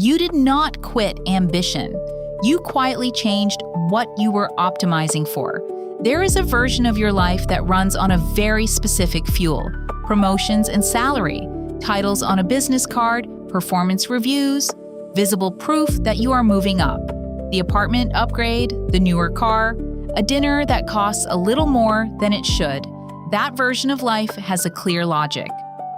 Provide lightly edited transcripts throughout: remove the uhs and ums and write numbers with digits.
You did not quit ambition. You quietly changed what you were optimizing for. There is a version of your life that runs on a very specific fuel: promotions and salary, titles on a business card, performance reviews, visible proof that you are moving up, the apartment upgrade, the newer car, a dinner that costs a little more than it should. That version of life has a clear logic.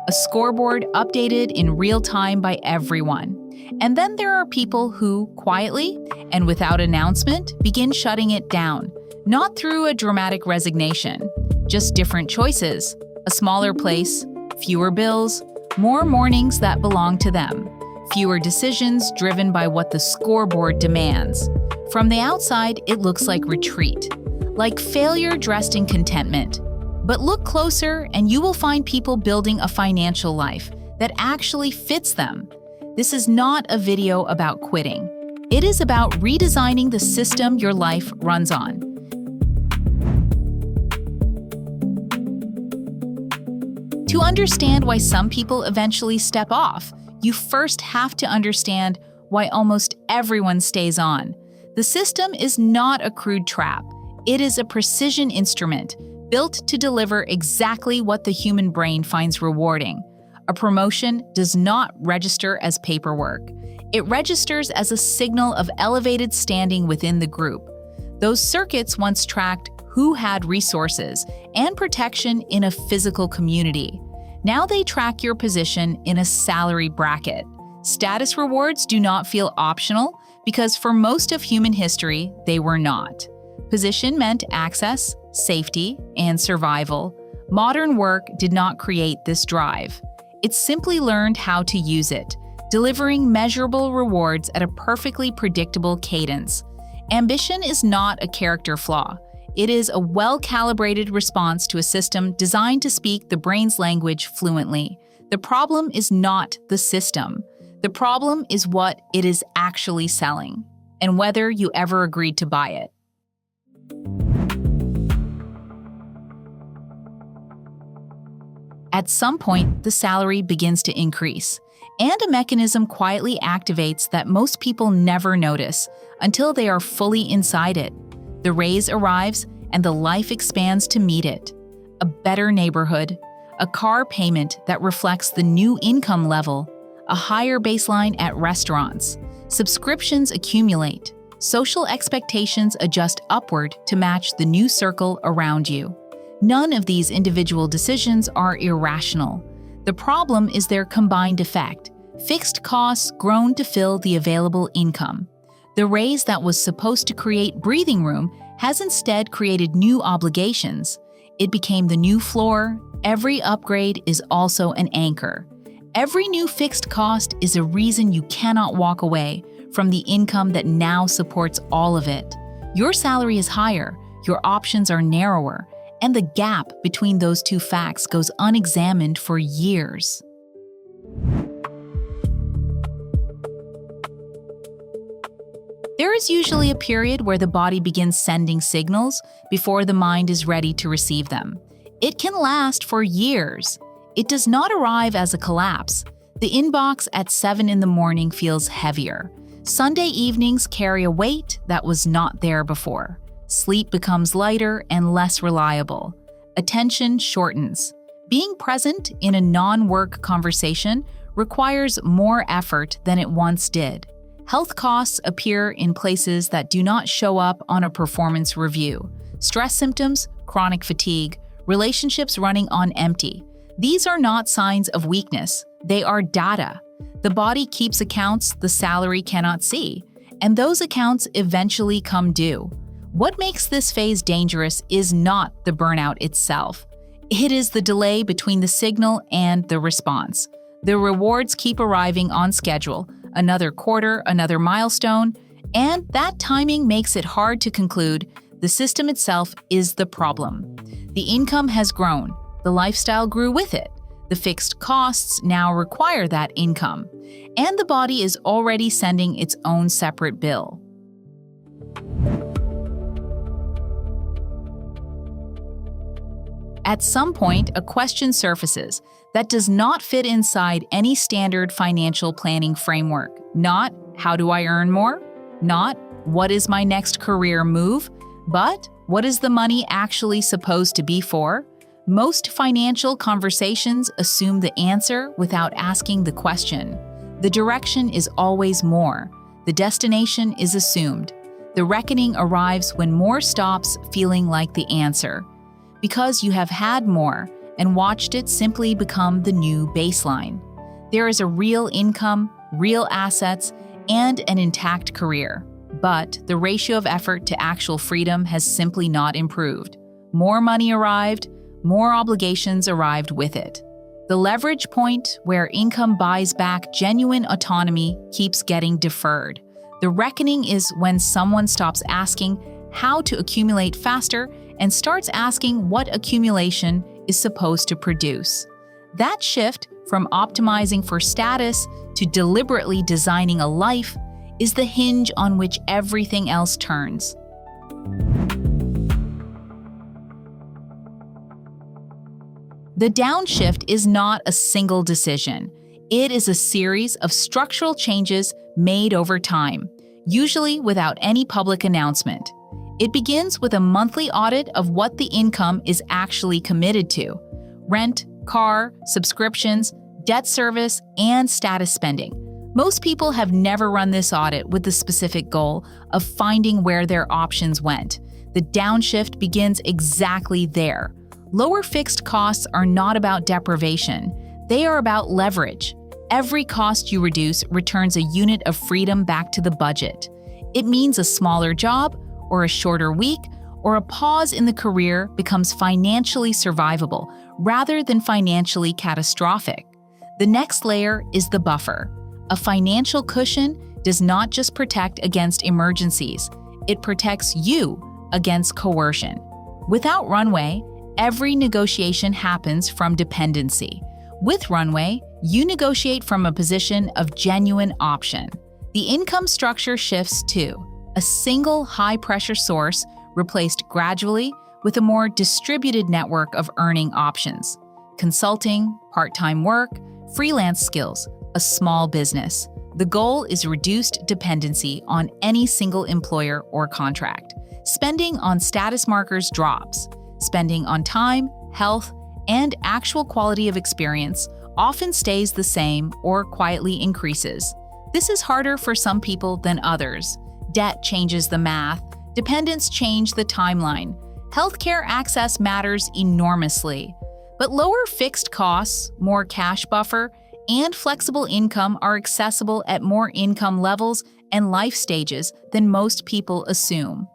A scoreboard updated in real time by everyone. And then there are people who, quietly and without announcement, begin shutting it down. Not through a dramatic resignation, just different choices. A smaller place, fewer bills, more mornings that belong to them, fewer decisions driven by what the scoreboard demands. From the outside, it looks like retreat, like failure dressed in contentment. But look closer and you will find people building a financial life that actually fits them. This is not a video about quitting. It is about redesigning the system your life runs on. To understand why some people eventually step off, you first have to understand why almost everyone stays on. The system is not a crude trap. It is a precision instrument built to deliver exactly what the human brain finds rewarding. A promotion does not register as paperwork. It registers as a signal of elevated standing within the group. Those circuits once tracked who had resources and protection in a physical community. Now they track your position in a salary bracket. Status rewards do not feel optional because for most of human history, they were not. Position meant access, safety, and survival. Modern work did not create this drive. It simply learned how to use it, delivering measurable rewards at a perfectly predictable cadence. Ambition is not a character flaw. It is a well-calibrated response to a system designed to speak the brain's language fluently. The problem is not the system. The problem is what it is actually selling, and whether you ever agreed to buy it. At some point, the salary begins to increase, and a mechanism quietly activates that most people never notice until they are fully inside it. The raise arrives, and the life expands to meet it. A better neighborhood, a car payment that reflects the new income level, a higher baseline at restaurants. Subscriptions accumulate. Social expectations adjust upward to match the new circle around you. None of these individual decisions are irrational. The problem is their combined effect. Fixed costs grown to fill the available income. The raise that was supposed to create breathing room has instead created new obligations. It became the new floor. Every upgrade is also an anchor. Every new fixed cost is a reason you cannot walk away from the income that now supports all of it. Your salary is higher, your options are narrower, and the gap between those two facts goes unexamined for years. There is usually a period where the body begins sending signals before the mind is ready to receive them. It can last for years. It does not arrive as a collapse. The inbox at 7 in the morning feels heavier. Sunday evenings carry a weight that was not there before. Sleep becomes lighter and less reliable. Attention shortens. Being present in a non-work conversation requires more effort than it once did. Health costs appear in places that do not show up on a performance review. Stress symptoms, chronic fatigue, relationships running on empty. These are not signs of weakness. They are data. The body keeps accounts the salary cannot see, and those accounts eventually come due. What makes this phase dangerous is not the burnout itself. It is the delay between the signal and the response. The rewards keep arriving on schedule, another quarter, another milestone, and that timing makes it hard to conclude the system itself is the problem. The income has grown, the lifestyle grew with it, the fixed costs now require that income, and the body is already sending its own separate bill. At some point, a question surfaces that does not fit inside any standard financial planning framework. Not, how do I earn more? Not, what is my next career move? But, what is the money actually supposed to be for? Most financial conversations assume the answer without asking the question. The direction is always more. The destination is assumed. The reckoning arrives when more stops feeling like the answer. Because you have had more and watched it simply become the new baseline. There is a real income, real assets, and an intact career. But the ratio of effort to actual freedom has simply not improved. More money arrived, more obligations arrived with it. The leverage point where income buys back genuine autonomy keeps getting deferred. The reckoning is when someone stops asking how to accumulate faster and starts asking what accumulation is supposed to produce. That shift from optimizing for status to deliberately designing a life is the hinge on which everything else turns. The downshift is not a single decision. It is a series of structural changes made over time, usually without any public announcement. It begins with a monthly audit of what the income is actually committed to: rent, car, subscriptions, debt service, and status spending. Most people have never run this audit with the specific goal of finding where their options went. The downshift begins exactly there. Lower fixed costs are not about deprivation. They are about leverage. Every cost you reduce returns a unit of freedom back to the budget. It means a smaller job, or a shorter week, or a pause in the career becomes financially survivable rather than financially catastrophic. The next layer is the buffer. A financial cushion does not just protect against emergencies, it protects you against coercion. Without runway, every negotiation happens from dependency. With runway, you negotiate from a position of genuine option. The income structure shifts to a single high-pressure source replaced gradually with a more distributed network of earning options: consulting, part-time work, freelance skills, a small business. The goal is reduced dependency on any single employer or contract. Spending on status markers drops. Spending on time, health, and actual quality of experience often stays the same or quietly increases. This is harder for some people than others. Debt changes the math. Dependents change the timeline. Healthcare access matters enormously. But lower fixed costs, more cash buffer, and flexible income are accessible at more income levels and life stages than most people assume.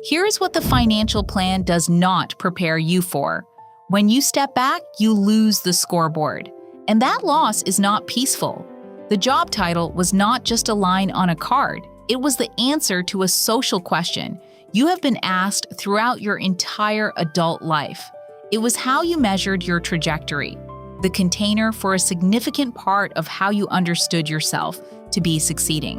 Here's what the financial plan does not prepare you for. When you step back, you lose the scoreboard. And that loss is not peaceful. The job title was not just a line on a card. It was the answer to a social question you have been asked throughout your entire adult life. It was how you measured your trajectory, the container for a significant part of how you understood yourself to be succeeding.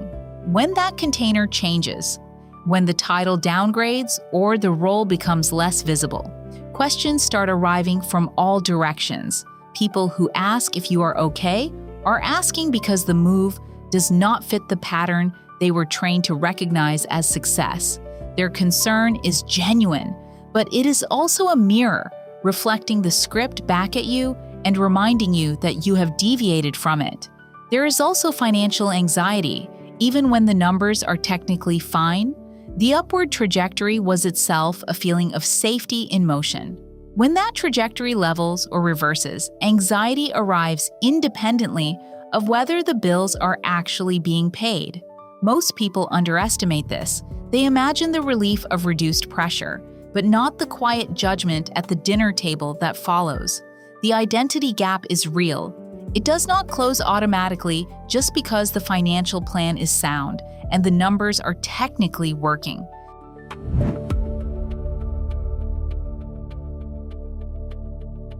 When that container changes, when the title downgrades or the role becomes less visible, questions start arriving from all directions. People who ask if you are okay are asking because the move does not fit the pattern they were trained to recognize as success. Their concern is genuine, but it is also a mirror, reflecting the script back at you and reminding you that you have deviated from it. There is also financial anxiety. Even when the numbers are technically fine, the upward trajectory was itself a feeling of safety in motion. When that trajectory levels or reverses, anxiety arrives independently of whether the bills are actually being paid. Most people underestimate this. They imagine the relief of reduced pressure, but not the quiet judgment at the dinner table that follows. The identity gap is real. It does not close automatically just because the financial plan is sound and the numbers are technically working.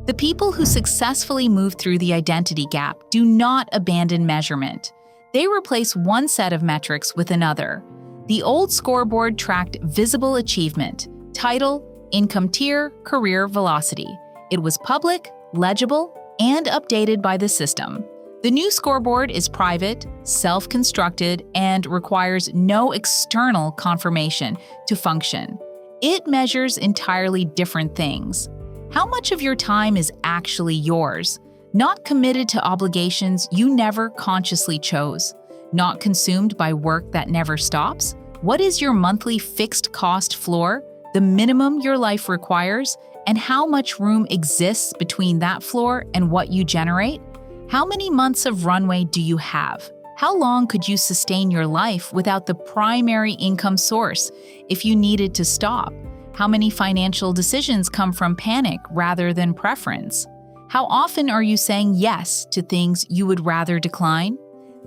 The people who successfully move through the identity gap do not abandon measurement. They replace one set of metrics with another. The old scoreboard tracked visible achievement, title, income tier, career velocity. It was public, legible, and updated by the system. The new scoreboard is private, self-constructed, and requires no external confirmation to function. It measures entirely different things. How much of your time is actually yours? Not committed to obligations you never consciously chose. Not consumed by work that never stops? What is your monthly fixed cost floor, the minimum your life requires, and how much room exists between that floor and what you generate? How many months of runway do you have? How long could you sustain your life without the primary income source if you needed to stop? How many financial decisions come from panic rather than preference? How often are you saying yes to things you would rather decline?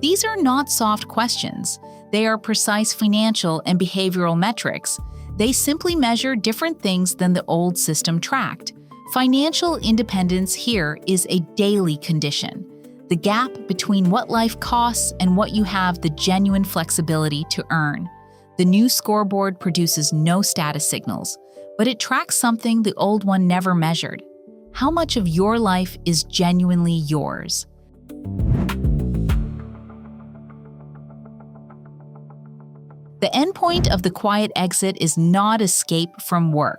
These are not soft questions. They are precise financial and behavioral metrics. They simply measure different things than the old system tracked. Financial independence here is a daily condition. The gap between what life costs and what you have the genuine flexibility to earn. The new scoreboard produces no status signals, but it tracks something the old one never measured. How much of your life is genuinely yours? The endpoint of the quiet exit is not escape from work.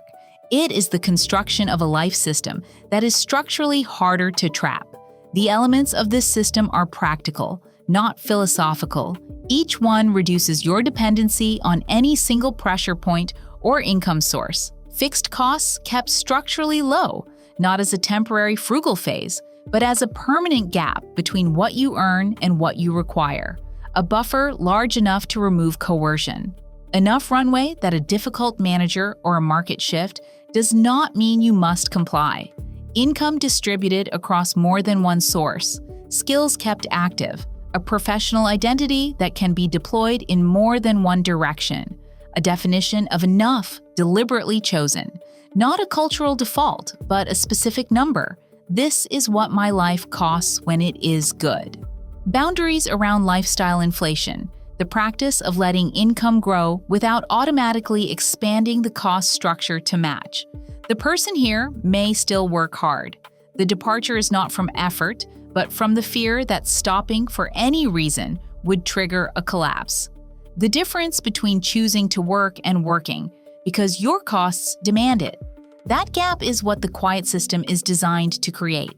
It is the construction of a life system that is structurally harder to trap. The elements of this system are practical, not philosophical. Each one reduces your dependency on any single pressure point or income source. Fixed costs kept structurally low, not as a temporary frugal phase, but as a permanent gap between what you earn and what you require. A buffer large enough to remove coercion. Enough runway that a difficult manager or a market shift does not mean you must comply. Income distributed across more than one source. Skills kept active. A professional identity that can be deployed in more than one direction. A definition of enough deliberately chosen. Not a cultural default, but a specific number. This is what my life costs when it is good. Boundaries around lifestyle inflation. The practice of letting income grow without automatically expanding the cost structure to match. The person here may still work hard. The departure is not from effort, but from the fear that stopping for any reason would trigger a collapse. The difference between choosing to work and working, because your costs demand it. That gap is what the quiet system is designed to create.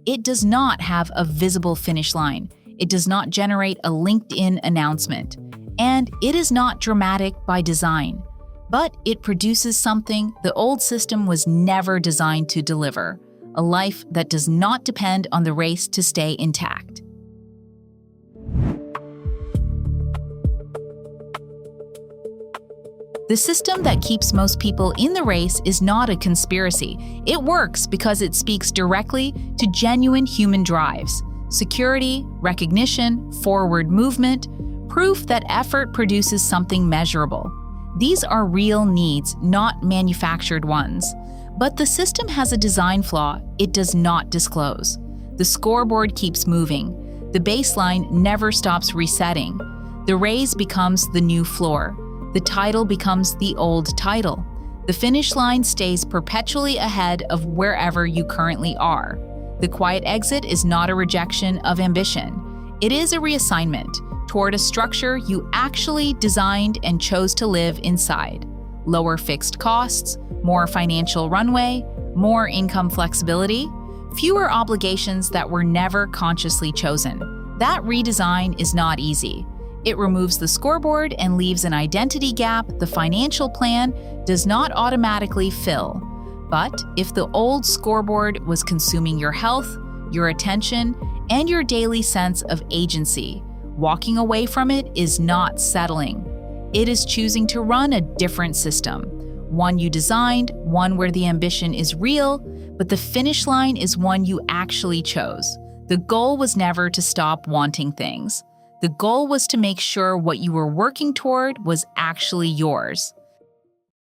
It does not have a visible finish line. It does not generate a LinkedIn announcement. And it is not dramatic by design. But it produces something the old system was never designed to deliver, a life that does not depend on the race to stay intact. The system that keeps most people in the race is not a conspiracy. It works because it speaks directly to genuine human drives. Security, recognition, forward movement, proof that effort produces something measurable. These are real needs, not manufactured ones. But the system has a design flaw it does not disclose. The scoreboard keeps moving. The baseline never stops resetting. The raise becomes the new floor. The title becomes the old title. The finish line stays perpetually ahead of wherever you currently are. The quiet exit is not a rejection of ambition. It is a reassignment toward a structure you actually designed and chose to live inside. Lower fixed costs, more financial runway, more income flexibility, fewer obligations that were never consciously chosen. That redesign is not easy. It removes the scoreboard and leaves an identity gap the financial plan does not automatically fill. But if the old scoreboard was consuming your health, your attention, and your daily sense of agency, walking away from it is not settling. It is choosing to run a different system, one you designed, one where the ambition is real, but the finish line is one you actually chose. The goal was never to stop wanting things. The goal was to make sure what you were working toward was actually yours.